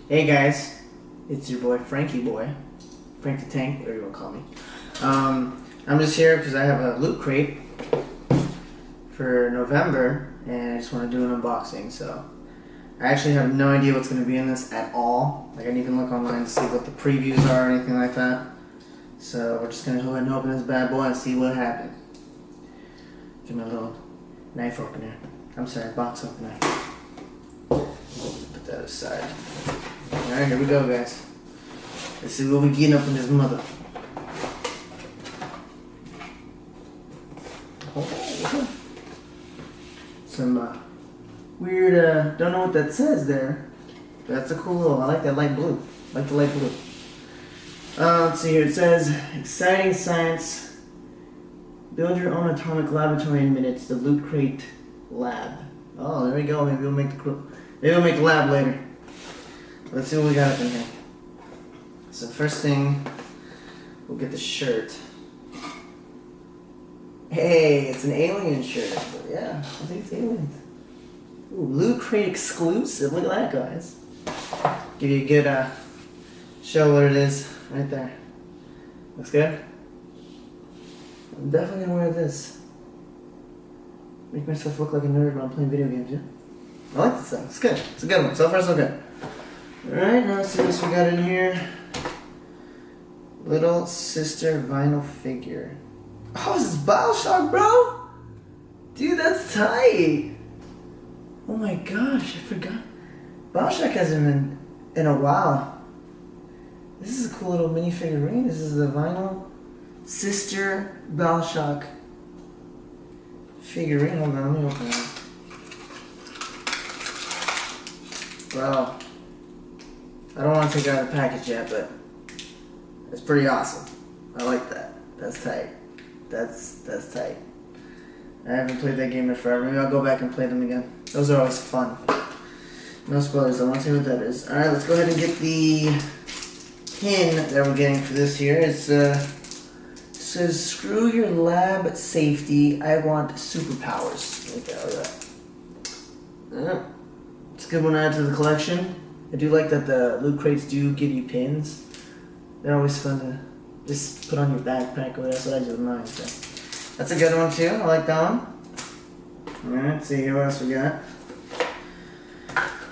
Hey guys, it's your boy Frankie Boy, Frank the Tank, whatever you want to call me. I'm just here because I have a loot crate for November, and I just want to do an unboxing. So I actually have no idea what's going to be in this at all. Like I didn't even look online to see what the previews are or anything like that. So we're just going to go ahead and open this bad boy and see what happens. Get my little knife opener. I'm sorry, box opener. Put that aside. Alright, here we go, guys. Let's see what we getting up in this mother. Oh. Some weird, don't know what that says there. But that's a cool little, I like that light blue. I like the light blue. Let's see here, it says, exciting science. Build your own atomic laboratory in minutes, the Loot Crate Lab. Oh, there we go, maybe we'll make the lab later. Let's see what we got up in here. So first thing, we'll get the shirt. Hey, it's an alien shirt. Yeah, I think it's aliens. Ooh, Loot Crate exclusive. Look at that, guys. Give you a good show what it is right there. Looks good? I'm definitely gonna wear this. Make myself look like a nerd when I'm playing video games, yeah? I like this thing. It's good. It's a good one. So far, so good. Alright, now let's see what we got in here. Little sister vinyl figure. Oh, this is Bioshock, bro! Dude, that's tight! Oh my gosh, I forgot. Bioshock hasn't been in a while. This is a cool little mini figurine. This is the vinyl sister Bioshock figurine. Hold on, let me open it. Bro. I don't want to take it out of the package yet, but it's pretty awesome. I like that. That's tight. That's tight. I haven't played that game in forever. Maybe I'll go back and play them again. Those are always fun. No spoilers. I want to see what that is. All right, let's go ahead and get the pin that we're getting for this here. It says, "Screw your lab safety. I want superpowers." Look at that. It's a good one to add to the collection. I do like that the loot crates do give you pins. They're always fun to just put on your backpack or whatever. That's what I do with mine. So that's a good one too. I like that one. Alright, let's see here what else we got.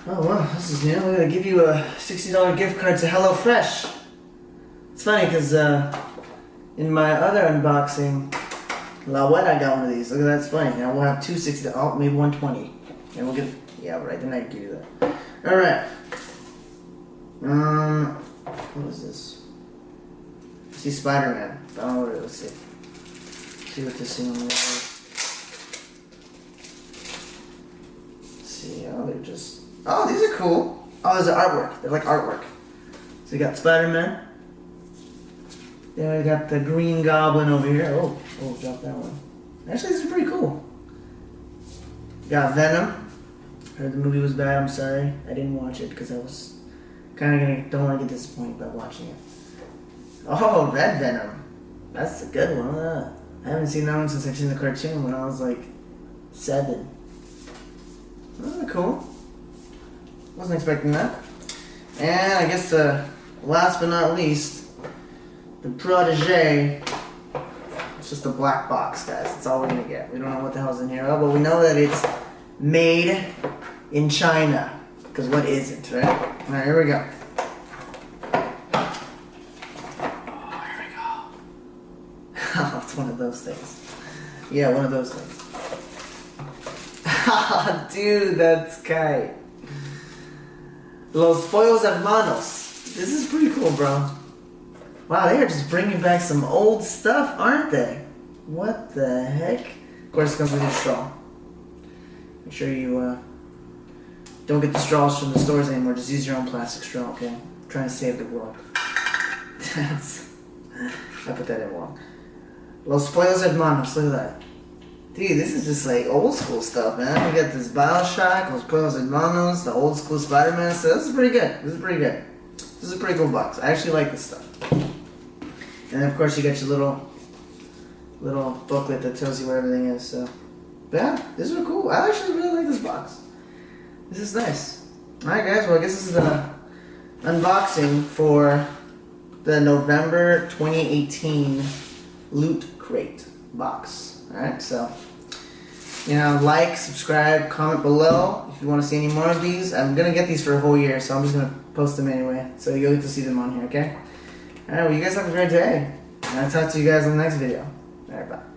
Oh wow, this is new. We're gonna give you a $60 gift card to HelloFresh. It's funny because in my other unboxing, La Wet, I got one of these. Look at that, it's funny. Now we'll have two $60, oh, maybe 120. And we'll get, yeah, right, then I can give you that. Alright. What is this? I see Spider-Man. I don't know what it is. Let's see. See what this thing is. Let's see. Oh, they're just. Oh, these are cool. Oh, these are artwork. They're like artwork. So you got Spider-Man. Then we got the Green Goblin over here. Oh, drop that one. Actually, this is pretty cool. Got Venom. Heard the movie was bad. I'm sorry. I didn't watch it because I was kind of don't want to get disappointed by watching it. Oh, Red Venom. That's a good one. I haven't seen that one since I've seen the cartoon when I was like 7. Oh, cool. Wasn't expecting that. And I guess last but not least, the Protege. It's just a black box, guys. That's all we're gonna get. We don't know what the hell's in here, but we know that it's made in China. Because what isn't, right? Alright, here we go. Oh, here we go. Oh, it's one of those things. Yeah, one of those things. Oh, dude, that's tight. Los Pollos Hermanos. This is pretty cool, bro. Wow, they are just bringing back some old stuff, aren't they? What the heck? Of course, it comes with your straw. Make sure you don't get the straws from the stores anymore. Just use your own plastic straw, okay? I'm trying to save the world. I put that in wrong. Los Pollos Hermanos, look at that. Dude, this is just like old school stuff, man. We got this Bioshock, Los Pollos Hermanos, the old school Spider-Man stuff. This is pretty good. This is pretty good. This is a pretty cool box. I actually like this stuff. And then of course you got your little booklet that tells you where everything is. So, but yeah, this is cool. I actually really like this box. This is nice. Alright guys, well I guess this is unboxing for the November 2018 Loot Crate box. Alright, so, like, subscribe, comment below if you want to see any more of these. I'm going to get these for a whole year, so I'm just going to post them anyway. So you'll get to see them on here, okay? Alright, well, you guys have a great day. And I'll talk to you guys in the next video. Alright, bye.